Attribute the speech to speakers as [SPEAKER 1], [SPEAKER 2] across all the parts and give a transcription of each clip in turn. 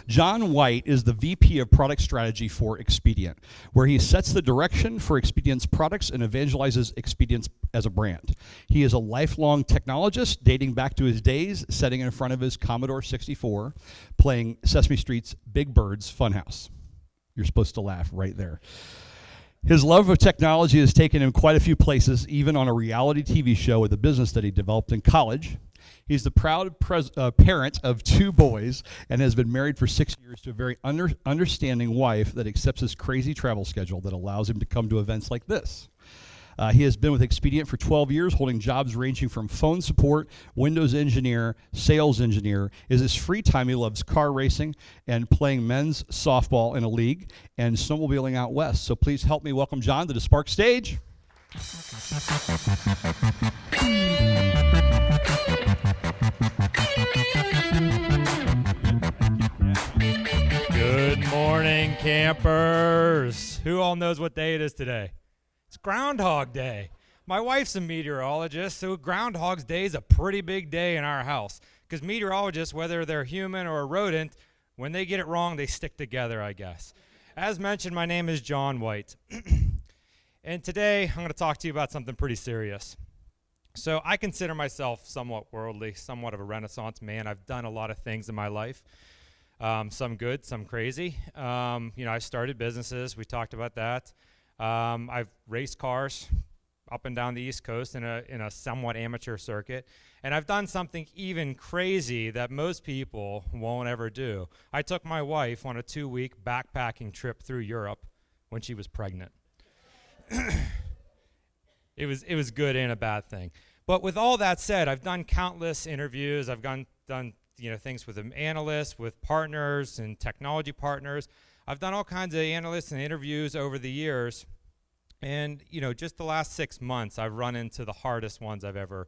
[SPEAKER 1] John White is the VP of Product Strategy for Expedient, where he sets the direction for Expedient's products and evangelizes Expedient as a brand. He is a lifelong technologist, dating back to his days sitting in front of his Commodore 64, playing Sesame Street's Big Bird's Funhouse. You're supposed to laugh right there. His love of technology has taken him quite a few places, even on a reality TV show with a business that he developed in college. He's the proud parent of 2 boys and has been married for 6 years to a very understanding wife that accepts his crazy travel schedule that allows him to come to events like this. He has been with Expedient for 12 years, holding jobs ranging from phone support, Windows engineer, sales engineer. In his free time, he loves car racing and playing men's softball in a league and snowmobiling out west. So please help me welcome John to the Spark stage.
[SPEAKER 2] Good morning, campers. Who all knows what day it is today? It's Groundhog Day. My wife's a meteorologist, so Groundhog's Day is a pretty big day in our house. Because meteorologists, whether they're human or a rodent, when they get it wrong, they stick together, I guess. As mentioned, my name is John White. And today, I'm going to talk to you about something pretty serious. So I consider myself somewhat worldly, somewhat of a Renaissance man. I've done a lot of things in my life. Some good, some crazy. I've started businesses. We talked about that. I've raced cars up and down the East Coast in a somewhat amateur circuit. And I've done something even crazy that most people won't ever do. I took my wife on a 2-week backpacking trip through Europe when she was pregnant. It was good and a bad thing. But with all that said, I've done countless interviews. I've done things with analysts, with partners and technology partners. I've done all kinds of analysts and interviews over the years, and just the last 6 months, I've run into the hardest ones I've ever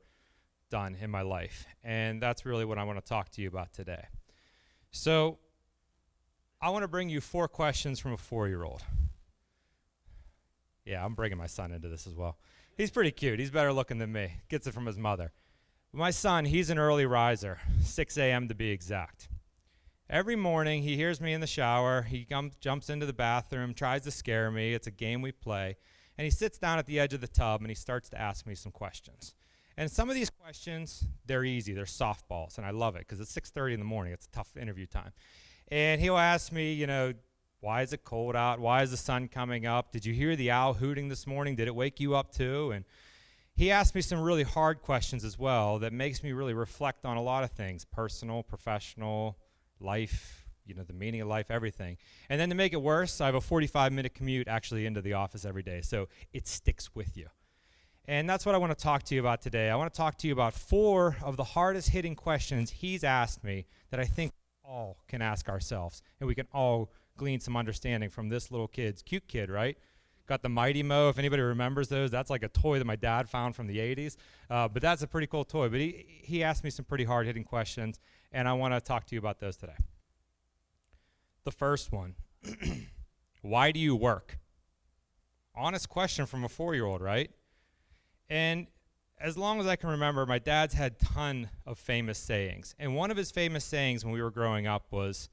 [SPEAKER 2] done in my life, and that's really what I want to talk to you about today. So I want to bring you 4 questions from a 4-year-old. Yeah, I'm bringing my son into this as well. He's pretty cute. He's better looking than me. Gets it from his mother. My son, he's an early riser, 6 a.m. to be exact. Every morning, he hears me in the shower, he jumps into the bathroom, tries to scare me. It's a game we play. And he sits down at the edge of the tub, and he starts to ask me some questions. And some of these questions, they're easy. They're softballs, and I love it because it's 6:30 in the morning. It's a tough interview time. And he'll ask me, why is it cold out? Why is the sun coming up? Did you hear the owl hooting this morning? Did it wake you up too? And he asked me some really hard questions as well that makes me really reflect on a lot of things, personal, professional, life, the meaning of life, everything. And then to make it worse, I have a 45-minute commute actually into the office every day, so it sticks with you. And that's what I want to talk to you about today. I want to talk to you about 4 of the hardest hitting questions he's asked me that I think all can ask ourselves, and we can all glean some understanding from this little cute kid, right? Got the Mighty Mo, if anybody remembers those. That's like a toy that my dad found from the 80s. But that's a pretty cool toy. But he asked me some pretty hard-hitting questions, and I want to talk to you about those today. The first one, why do you work? Honest question from a 4-year-old, right? And as long as I can remember, my dad's had a ton of famous sayings. And one of his famous sayings when we were growing up was,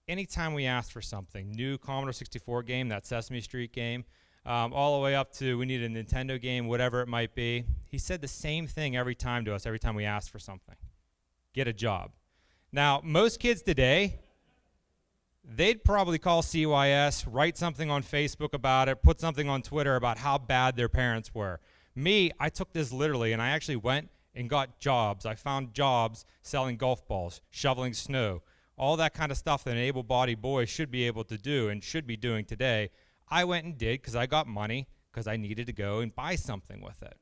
[SPEAKER 2] anytime we asked for something, new Commodore 64 game, that Sesame Street game, all the way up to we need a Nintendo game, whatever it might be, he said the same thing every time to us, every time we asked for something. Get a job. Now, most kids today, they'd probably call CYS, write something on Facebook about it, put something on Twitter about how bad their parents were. Me, I took this literally, and I actually went and got jobs. I found jobs selling golf balls, shoveling snow, all that kind of stuff that an able-bodied boy should be able to do and should be doing today. I went and did because I got money, because I needed to go and buy something with it.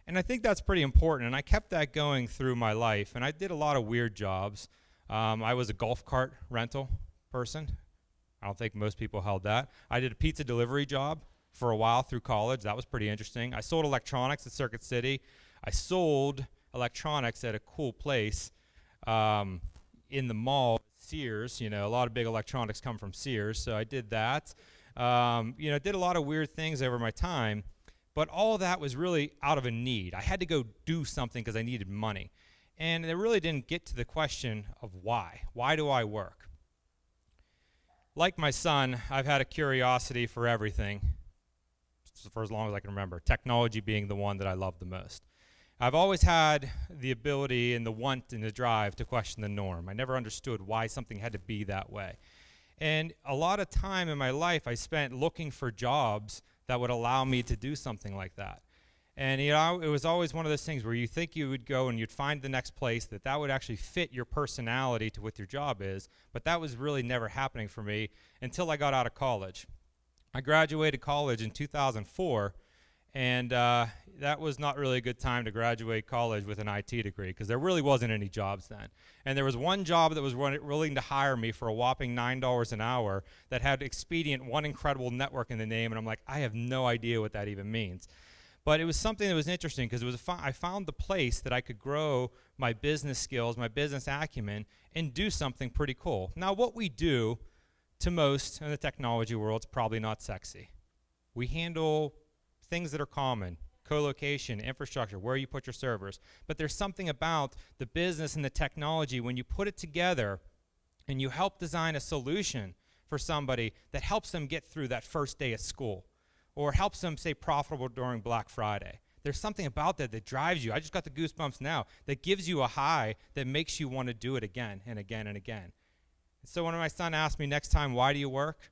[SPEAKER 2] And I think that's pretty important, and I kept that going through my life, and I did a lot of weird jobs. I was a golf cart rental person. I don't think most people held that. I did a pizza delivery job for a while through college. That was pretty interesting. I sold electronics at Circuit City. I sold electronics at a cool place in the mall, Sears. A lot of big electronics come from Sears, so I did that. Did a lot of weird things over my time, but all of that was really out of a need. I had to go do something because I needed money. And they really didn't get to the question of why. Why do I work? Like my son, I've had a curiosity for everything for as long as I can remember, technology being the one that I love the most. I've always had the ability and the want and the drive to question the norm. I never understood why something had to be that way. And a lot of time in my life I spent looking for jobs that would allow me to do something like that. And you know, it was always one of those things where you think you would go and you'd find the next place that would actually fit your personality to what your job is, but that was really never happening for me until I got out of college. I graduated college in 2004, and that was not really a good time to graduate college with an IT degree because there really wasn't any jobs then. And there was one job that was willing to hire me for a whopping $9 an hour that had Expedient, one incredible network in the name, and I'm like, I have no idea what that even means. But it was something that was interesting because I found the place that I could grow my business skills, my business acumen, and do something pretty cool. Now, what we do to most in the technology world is probably not sexy. We handle things that are common, co-location, infrastructure, where you put your servers. But there's something about the business and the technology when you put it together and you help design a solution for somebody that helps them get through that first day of school or helps them stay profitable during Black Friday. There's something about that that drives you. I just got the goosebumps now. That gives you a high that makes you want to do it again and again and again. And so when my son asked me next time, why do you work?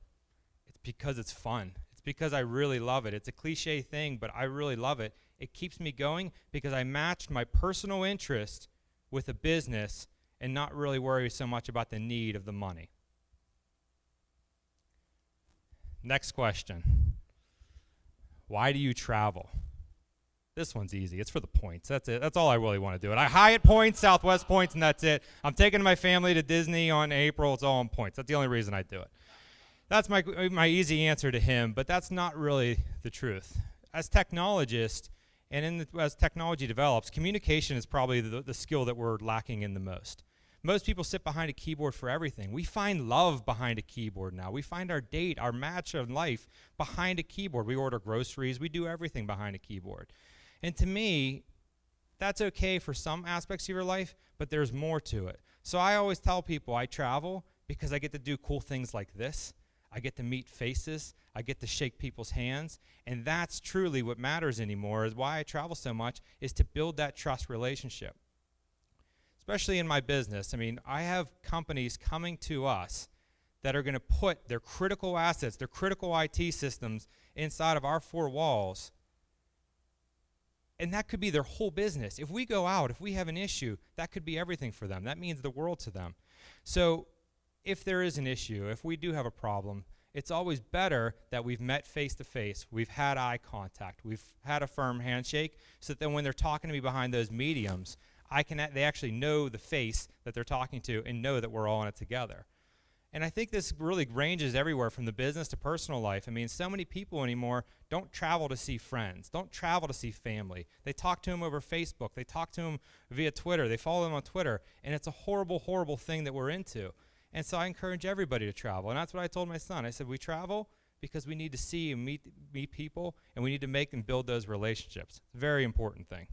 [SPEAKER 2] It's because it's fun. It's because I really love it. It's a cliche thing, but I really love it. It keeps me going because I matched my personal interest with a business and not really worry so much about the need of the money. Next question. Why do you travel? This one's easy. It's for the points. That's it. That's all I really want to do. And I Hyatt points, Southwest points, and that's it. I'm taking my family to Disney on April. It's all on points. That's the only reason I do it. That's my easy answer to him, but that's not really the truth. As technologists, and as technology develops, communication is probably the skill that we're lacking in the most. Most people sit behind a keyboard for everything. We find love behind a keyboard now. We find our date, our match of life behind a keyboard. We order groceries. We do everything behind a keyboard. And to me, that's okay for some aspects of your life, but there's more to it. So I always tell people I travel because I get to do cool things like this. I get to meet faces. I get to shake people's hands. And that's truly what matters anymore, is why I travel so much, is to build that trust relationship. Especially in my business. I mean, I have companies coming to us that are going to put their critical assets, their critical IT systems inside of our four walls. And that could be their whole business. If we go out, if we have an issue, that could be everything for them. That means the world to them. So if there is an issue, if we do have a problem, it's always better that we've met face to face, we've had eye contact, we've had a firm handshake, so that then when they're talking to me behind those mediums, they actually know the face that they're talking to and know that we're all in it together. And I think this really ranges everywhere from the business to personal life. I mean, so many people anymore don't travel to see friends, don't travel to see family. They talk to them over Facebook, they talk to them via Twitter, they follow them on Twitter, and it's a horrible, horrible thing that we're into. And so I encourage everybody to travel, and that's what I told my son. I said, we travel because we need to see and meet people, and we need to make and build those relationships. It's a very important thing.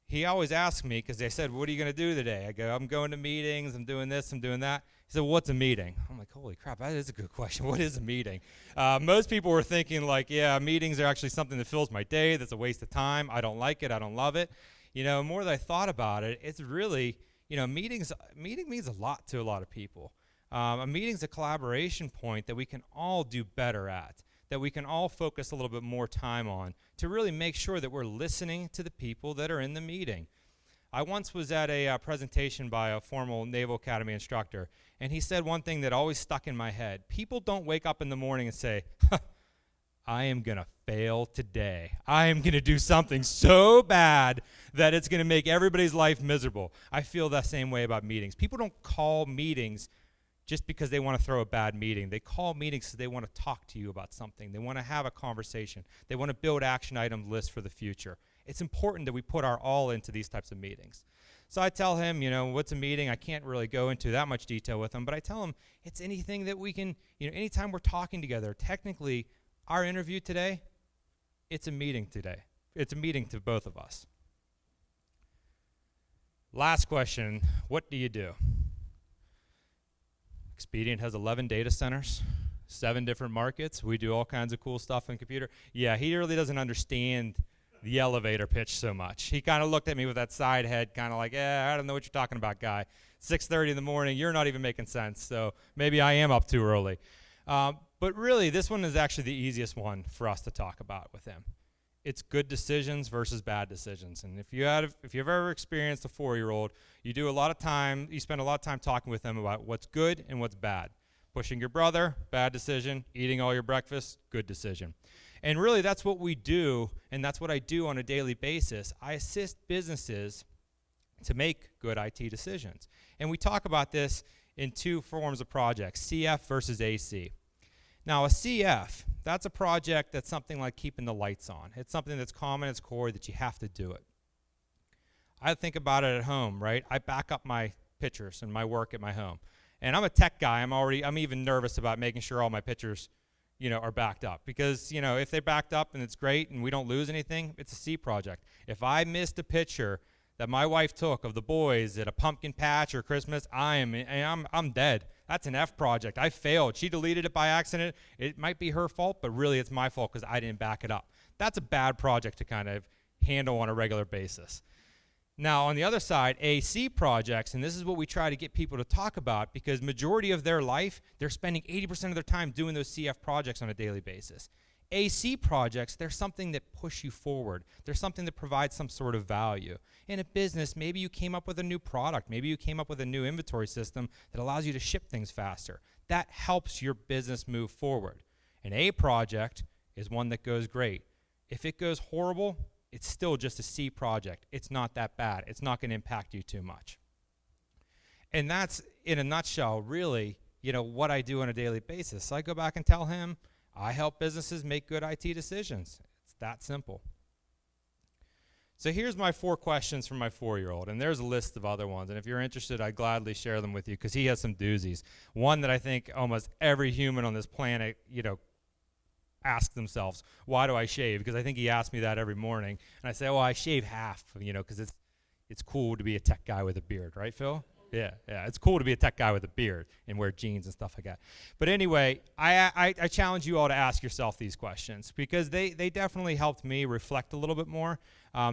[SPEAKER 2] He always asks me, because they said, what are you going to do today? I go, I'm going to meetings, I'm doing this, I'm doing that. He said, well, what's a meeting? I'm like, holy crap, that is a good question. What is a meeting? Most people were thinking like, yeah, meetings are actually something that fills my day, that's a waste of time, I don't like it, I don't love it. You know, more that I thought about it, it's really, you know, meeting means a lot to a lot of people. A meeting's a collaboration point that we can all do better at, that we can all focus a little bit more time on to really make sure that we're listening to the people that are in the meeting. I once was at a presentation by a formal Naval Academy instructor, and he said one thing that always stuck in my head. People don't wake up in the morning and say, I am going to fail today. I am going to do something so bad that it's going to make everybody's life miserable. I feel that same way about meetings. People don't call meetings just because they want to throw a bad meeting. They call meetings because they want to talk to you about something. They want to have a conversation. They want to build action item lists for the future. It's important that we put our all into these types of meetings. So I tell him, you know, what's a meeting? I can't really go into that much detail with him, but I tell him it's anything that we can, you know, anytime we're talking together. Technically, our interview today, it's a meeting today. It's a meeting to both of us. Last question, what do you do? Expedient has 11 data centers, 7 different markets. We do all kinds of cool stuff in computer. Yeah, he really doesn't understand the elevator pitch so much. He kind of looked at me with that side head, kind of like, I don't know what you're talking about, guy. 6:30 in the morning, you're not even making sense, so maybe I am up too early. But really, this one is actually the easiest one for us to talk about with him. It's good decisions versus bad decisions. And if you've ever experienced a 4-year-old, you spend a lot of time talking with them about what's good and what's bad. Pushing your brother, bad decision. Eating all your breakfast, good decision. And really, that's what we do, and that's what I do on a daily basis. I assist businesses to make good IT decisions. And we talk about this in 2 forms of projects, CF versus AC. Now, a CF, that's a project that's something like keeping the lights on. It's something that's common, it's core, that you have to do it. I think about it at home, right? I back up my pictures and my work at my home. And I'm a tech guy. I'm even nervous about making sure all my pictures, are backed up. Because, if they're backed up and it's great and we don't lose anything, it's a C project. If I missed a picture that my wife took of the boys at a pumpkin patch or Christmas, I'm dead. That's an F project. I failed. She deleted it by accident. It might be her fault, but really it's my fault because I didn't back it up. That's a bad project to kind of handle on a regular basis. Now, on the other side, AC projects, and this is what we try to get people to talk about, because majority of their life, they're spending 80% of their time doing those CF projects on a daily basis. AC projects, they're something that push you forward. They're something that provides some sort of value. In a business, maybe you came up with a new product. Maybe you came up with a new inventory system that allows you to ship things faster. That helps your business move forward. An A project is one that goes great. If it goes horrible, it's still just a C project. It's not that bad. It's not going to impact you too much. And that's, in a nutshell, really, what I do on a daily basis. So I go back and tell him, I help businesses make good IT decisions. It's that simple. So here's my 4 questions from my 4-year-old, and there's a list of other ones. And if you're interested, I'd gladly share them with you because he has some doozies. One that I think almost every human on this planet, ask themselves, why do I shave? Because I think he asks me that every morning. And I say, well, I shave half, because it's cool to be a tech guy with a beard, right, Phil? Yeah, it's cool to be a tech guy with a beard and wear jeans and stuff like that. But anyway, I challenge you all to ask yourself these questions because they definitely helped me reflect a little bit more,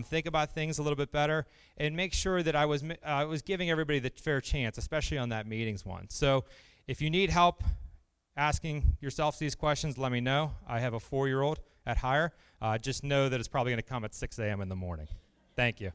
[SPEAKER 2] think about things a little bit better, and make sure that I was giving everybody the fair chance, especially on that meetings one. So if you need help asking yourself these questions, let me know. I have a 4-year-old at Hire. Just know that it's probably going to come at 6 a.m. in the morning. Thank you.